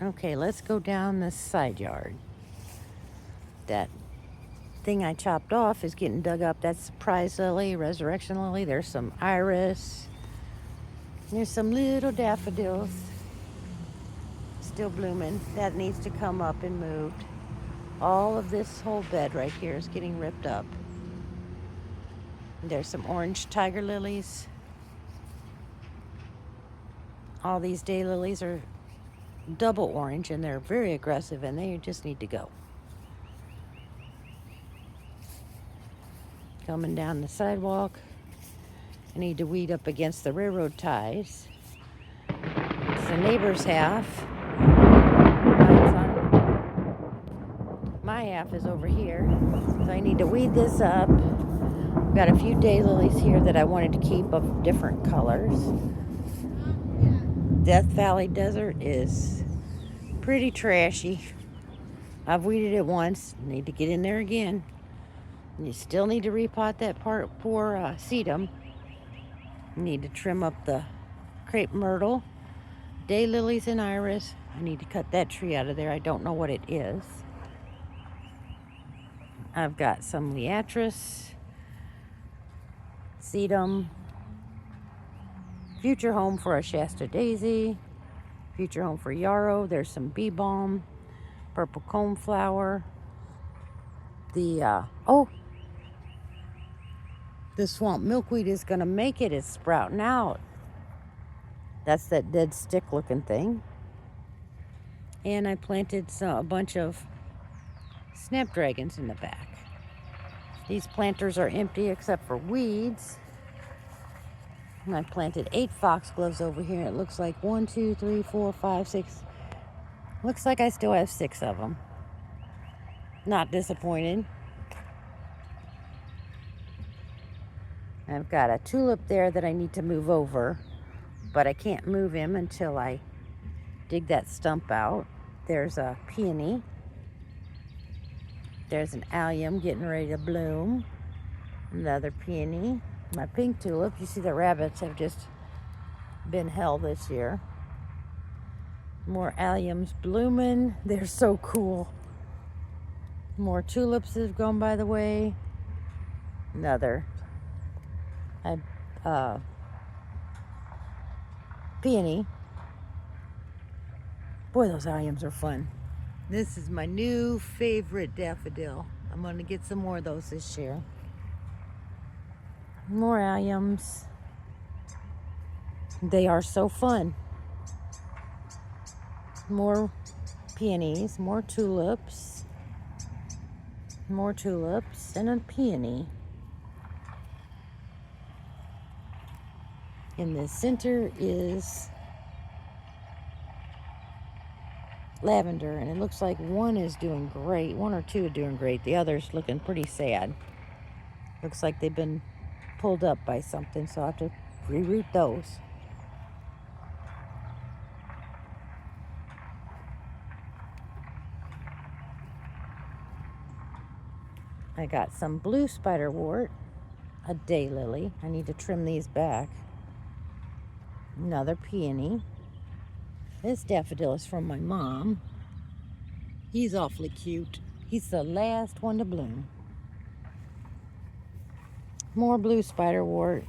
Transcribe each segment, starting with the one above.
Okay, let's go down this side yard. That thing I chopped off is getting dug up. That's surprise lily, resurrection lily. There's some iris. There's some little daffodils still blooming. That needs to come up and moved. All of this whole bed right here is getting ripped up. There's some orange tiger lilies. All these daylilies are double orange and they're very aggressive and they just need to go. Coming down the sidewalk. I need to weed up against the railroad ties. It's the neighbor's half. My half is over here. So I need to weed this up. I've got a few daylilies here that I wanted to keep of different colors. Death Valley Desert is pretty trashy. I've weeded it once. Need to get in there again. You still need to repot that poor sedum. You need to trim up the crepe myrtle, daylilies, and iris. I need to cut that tree out of there. I don't know what it is. I've got some liatris, sedum, future home for a Shasta daisy, future home for yarrow. There's some bee balm, purple coneflower. The swamp milkweed is going to make it. It's sprouting out. That's that dead stick looking thing. And I planted a bunch of snapdragons in the back. These planters are empty except for weeds. And I planted 8 foxgloves over here. It looks like 1, 2, 3, 4, 5, 6. Looks like I still have 6 of them. Not disappointed. I've got a tulip there that I need to move over, but I can't move him until I dig that stump out. There's a peony. There's an allium getting ready to bloom. Another peony. My pink tulip. You see the rabbits have just been hell this year. More alliums blooming. They're so cool. More tulips have gone by the way. Another peony. Boy, those alliums are fun. This is my new favorite daffodil. I'm going to get some more of those this year. More alliums. They are so fun. More peonies, more tulips, and a peony. In the center is lavender, and it looks like one is doing great. 1 or 2 are doing great. The other's looking pretty sad. Looks like they've been pulled up by something, so I'll have to reroot those. I got some blue spiderwort, a daylily. I need to trim these back. Another peony. This daffodil is from my mom. He's awfully cute. He's the last one to bloom. More blue spiderwort.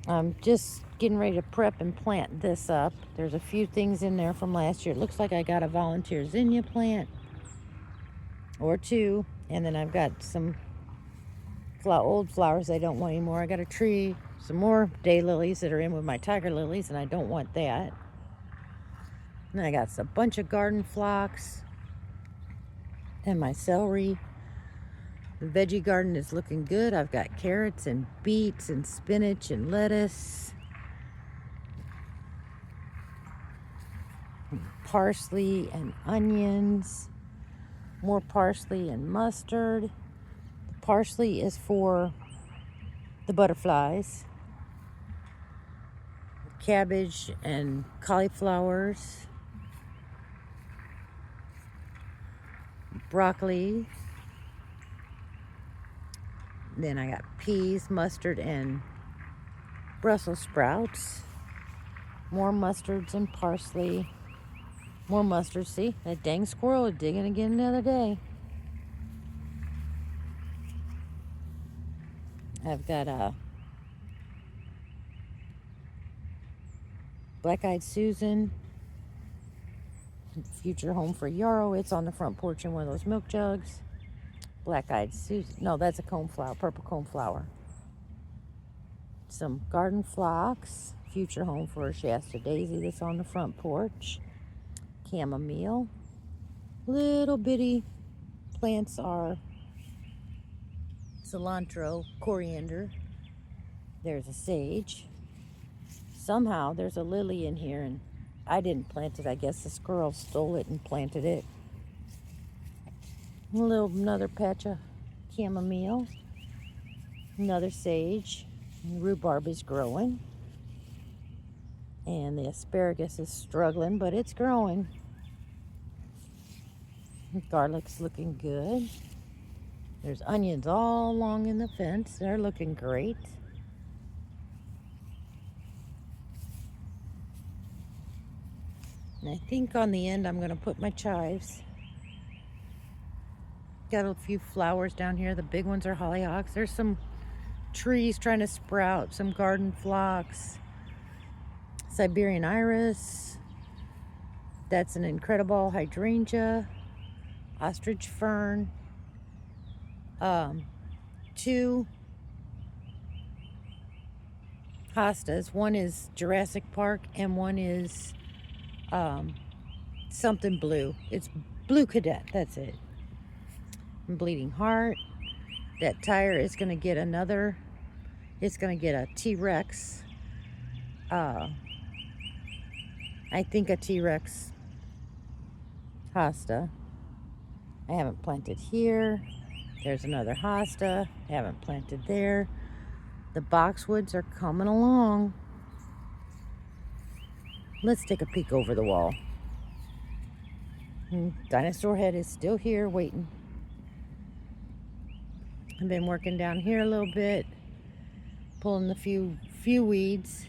I'm just getting ready to prep and plant this up. There's a few things in there from last year. It looks like I got a volunteer zinnia plant or 2. And then I've got some old flowers I don't want anymore. I got a tree, some more daylilies that are in with my tiger lilies, and I don't want that. And I got a bunch of garden phlox and my celery. The veggie garden is looking good. I've got carrots and beets and spinach and lettuce. And parsley and onions. More parsley and mustard. The parsley is for the butterflies. Cabbage and cauliflowers. Broccoli. Then I got peas, mustard, and Brussels sprouts. More mustards and parsley. More mustard. See, that dang squirrel is digging again the other day. I've got a Black-Eyed Susan, future home for Yarrow. It's on the front porch in one of those milk jugs. Black-Eyed Susan. No, that's a coneflower, purple coneflower. Some garden phlox, future home for Shasta Daisy that's on the front porch. Chamomile. Little bitty plants are cilantro, coriander. There's a sage. Somehow there's a lily in here and I didn't plant it. I guess the squirrel stole it and planted it. Another patch of chamomile. Another sage. Rhubarb is growing. And the asparagus is struggling, but it's growing. Garlic's looking good. There's onions all along in the fence. They're looking great. And I think on the end I'm going to put my chives. Got a few flowers down here. The big ones are hollyhocks. There's some trees trying to sprout, some garden phlox. Siberian iris. That's an incredible hydrangea. Ostrich fern. 2 hostas. One is Jurassic Park and one is something blue. It's Blue Cadet. That's it. Bleeding Heart. That tire is going to get another. It's going to get a T-Rex. I think a T-Rex hosta. I haven't planted here. There's another hosta. I haven't planted there. The boxwoods are coming along. Let's take a peek over the wall. Dinosaur head is still here waiting. I've been working down here a little bit, pulling the few weeds.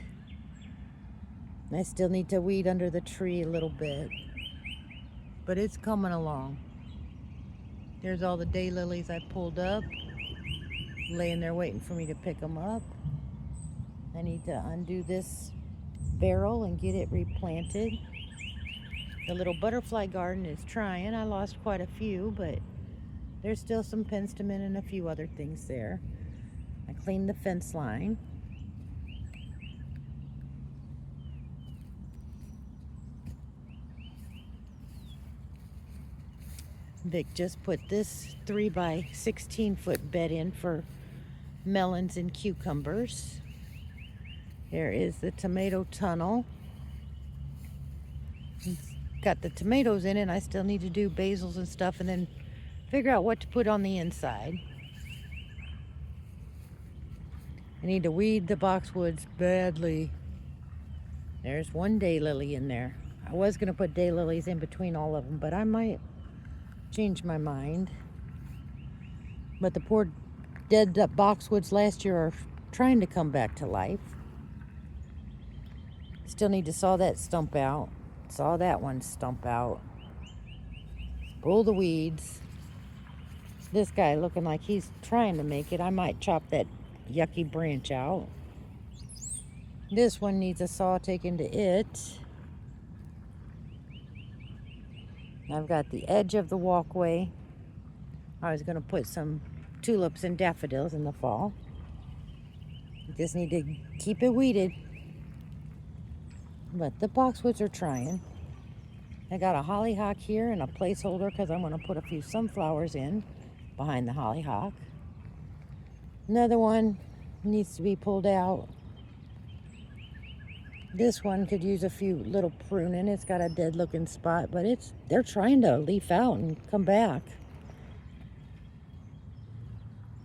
I still need to weed under the tree a little bit, but it's coming along. There's all the daylilies I pulled up, laying there waiting for me to pick them up. I need to undo this barrel and get it replanted. The little butterfly garden is trying. I lost quite a few, but there's still some penstemon and a few other things there. I cleaned the fence line. Vic just put this 3 by 16 foot bed in for melons and cucumbers. There is the tomato tunnel. It's got the tomatoes in it. I still need to do basils and stuff and then figure out what to put on the inside. I need to weed the boxwoods badly. There's one daylily in there. I was going to put daylilies in between all of them, but I might change my mind. But the poor dead boxwoods last year are trying to come back to life. Still need to saw that stump out. Saw that one stump out. Pull the weeds. This guy looking like he's trying to make it. I might chop that yucky branch out. This one needs a saw taken to it. I've got the edge of the walkway. I was going to put some tulips and daffodils in the fall. Just need to keep it weeded. But the boxwoods are trying. I got a hollyhock here and a placeholder because I'm going to put a few sunflowers in behind the hollyhock. Another one needs to be pulled out. This one could use a few little pruning. It's got a dead looking spot, but they're trying to leaf out and come back.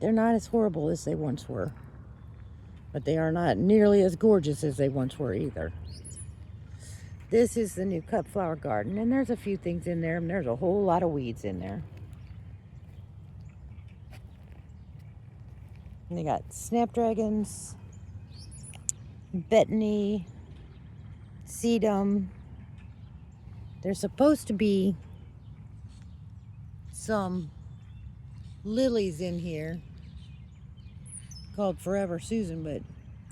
They're not as horrible as they once were, but they are not nearly as gorgeous as they once were either. This is the new cut flower garden, and there's a few things in there, and there's a whole lot of weeds in there. And they got snapdragons, betony, sedum, There's supposed to be some lilies in here called Forever Susan, but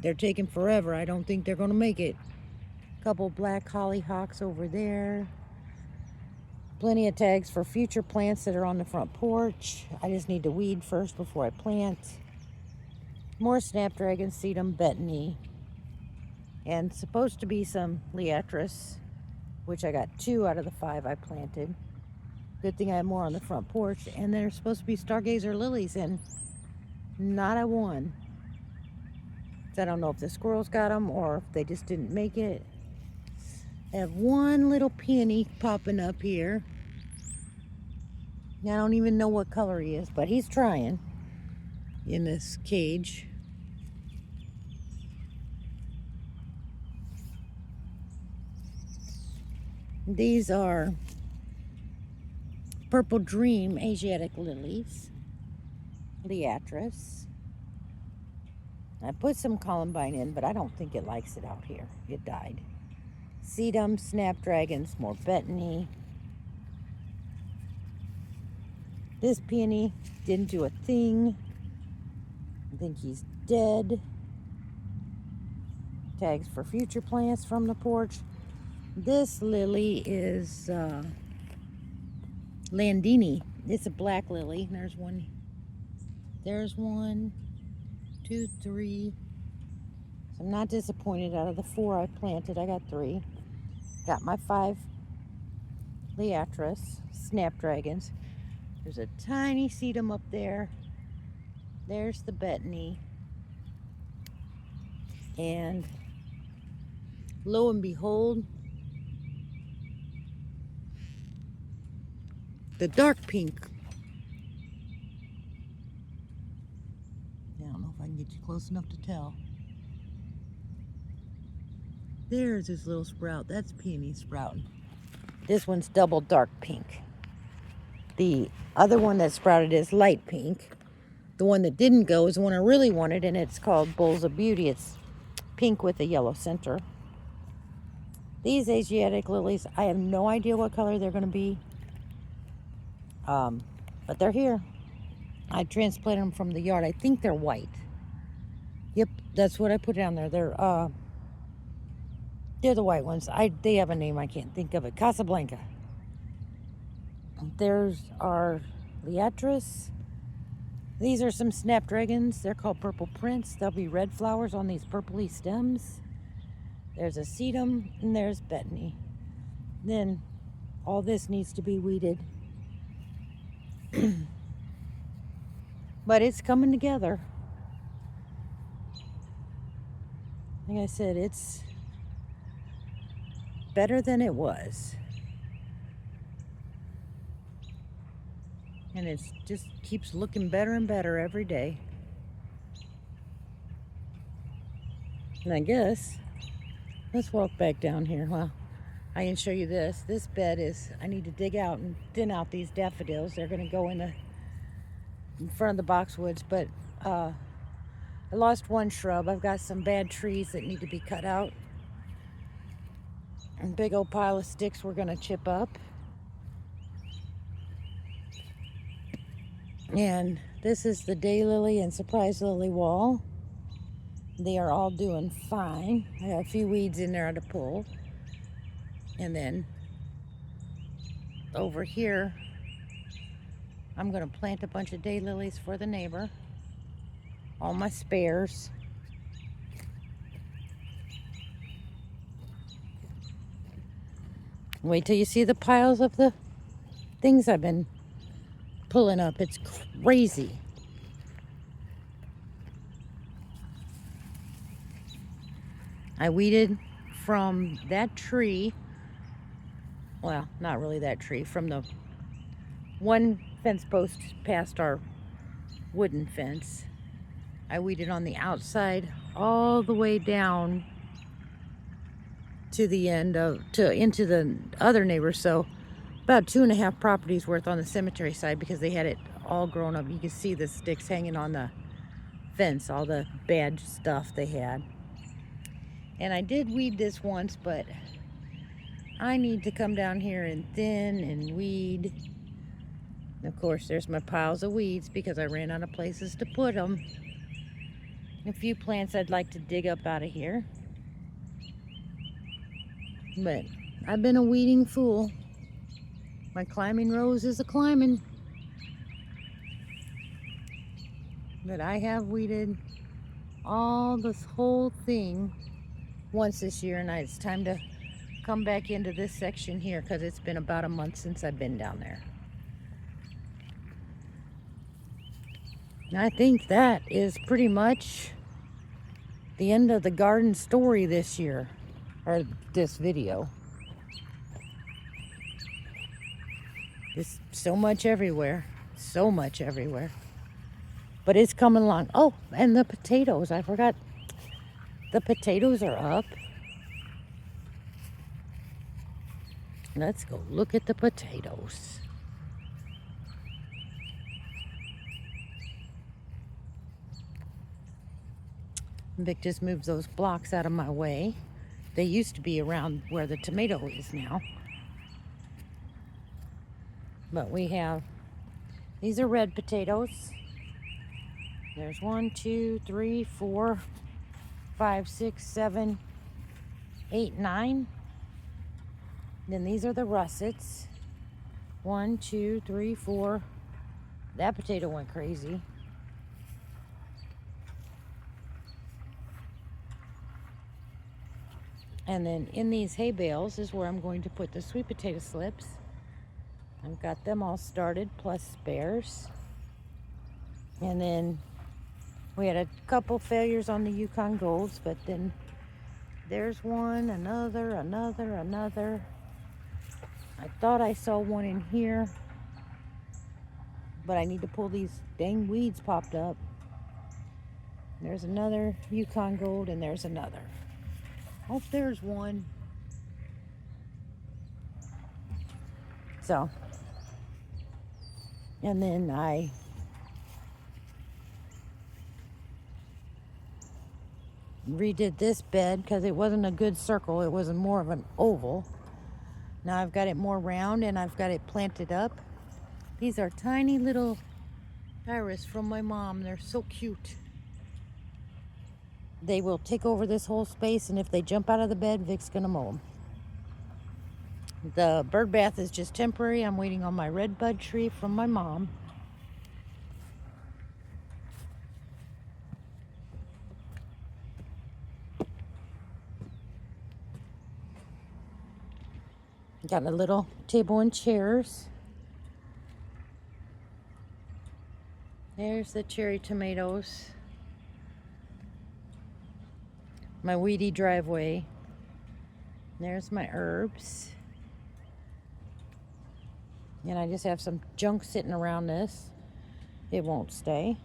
they're taking forever. I don't think they're going to make it. A couple black hollyhocks over there. Plenty of tags for future plants that are on the front porch. I just need to weed first before I plant. More snapdragon, sedum, betony. And supposed to be some liatris, which I got 2 out of the 5 I planted. Good thing I have more on the front porch. And there's supposed to be stargazer lilies, and not a one. So I don't know if the squirrels got them or if they just didn't make it. I have one little peony popping up here. I don't even know what color he is, but he's trying in this cage. These are Purple Dream Asiatic lilies, liatris. I put some columbine in, but I don't think it likes it out here. It died. Sedum, snapdragons, more betony. This peony didn't do a thing. I think he's dead. Tags for future plants from the porch. This lily is Landini. It's a black lily. There's one. There's 1, 2, 3. So I'm not disappointed. Out of the 4 I planted, I got 3. Got my 5 liatris, snapdragons. There's a tiny sedum up there. There's the betony. And lo and behold, the dark pink. I don't know if I can get you close enough to tell. There's this little sprout. That's peony sprouting. This one's double dark pink. The other one that sprouted is light pink. The one that didn't go is the one I really wanted, and it's called Bowls of Beauty. It's pink with a yellow center. These Asiatic lilies, I have no idea what color they're going to be. But they're here. I transplanted them from the yard. I think they're white. Yep, that's what I put down there. They're the white ones. They have a name, I can't think of it. Casablanca. There's our liatris. These are some snapdragons. They're called Purple Prince. There'll be red flowers on these purpley stems. There's a sedum, and there's betony. Then all this needs to be weeded. But it's coming together. Like I said, it's better than it was. And it just keeps looking better and better every day. And I guess, let's walk back down here. Well, I can show you this. This bed is, I need to dig out and thin out these daffodils. They're going to go in front of the boxwoods, but I lost one shrub. I've got some bad trees that need to be cut out. And a big old pile of sticks we're going to chip up. And this is the daylily and surprise lily wall. They are all doing fine. I have a few weeds in there to pull. And then over here, I'm going to plant a bunch of daylilies for the neighbor. All my spares. Wait till you see the piles of the things I've been pulling up. It's crazy. I weeded from that tree. Well, not really that tree. From the one fence post past our wooden fence. I weeded on the outside all the way down to the end into the other neighbors. So about 2.5 properties worth on the cemetery side, because they had it all grown up. You can see the sticks hanging on the fence, all the bad stuff they had. And I did weed this once, but I need to come down here and thin and weed. Of course, there's my piles of weeds because I ran out of places to put them. A few plants I'd like to dig up out of here. But I've been a weeding fool. My climbing rose is a climbing. But I have weeded all this whole thing once this year, and it's time to come back into this section here because it's been about a month since I've been down there. I think that is pretty much the end of the garden story this year, or this video. There's so much everywhere, so much everywhere. But it's coming along. Oh, and the potatoes, I forgot. The potatoes are up. Let's go look at the potatoes. Vic just moves those blocks out of my way. They used to be around where the tomato is now. But we have, these are red potatoes. There's 1, 2, 3, 4, 5, 6, 7, 8, 9. Then these are the russets. 1, 2, 3, 4. That potato went crazy. And then in these hay bales is where I'm going to put the sweet potato slips. I've got them all started, plus spares. And then we had a couple failures on the Yukon Golds, but then there's one, another. I thought I saw one in here, but I need to pull these dang weeds popped up. There's another Yukon Gold, and there's another. Oh, there's one. So, and then I redid this bed because it wasn't a good circle. It was more of an oval. Now I've got it more round and I've got it planted up. These are tiny little iris from my mom. They're so cute. They will take over this whole space, and if they jump out of the bed, Vic's gonna mow them. The bird bath is just temporary. I'm waiting on my red bud tree from my mom. Got a little table and chairs. There's the cherry tomatoes. My weedy driveway. There's my herbs. And I just have some junk sitting around this. It won't stay.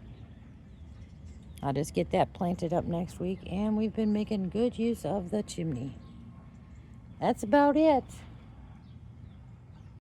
I'll just get that planted up next week. And we've been making good use of the chimney. That's about it.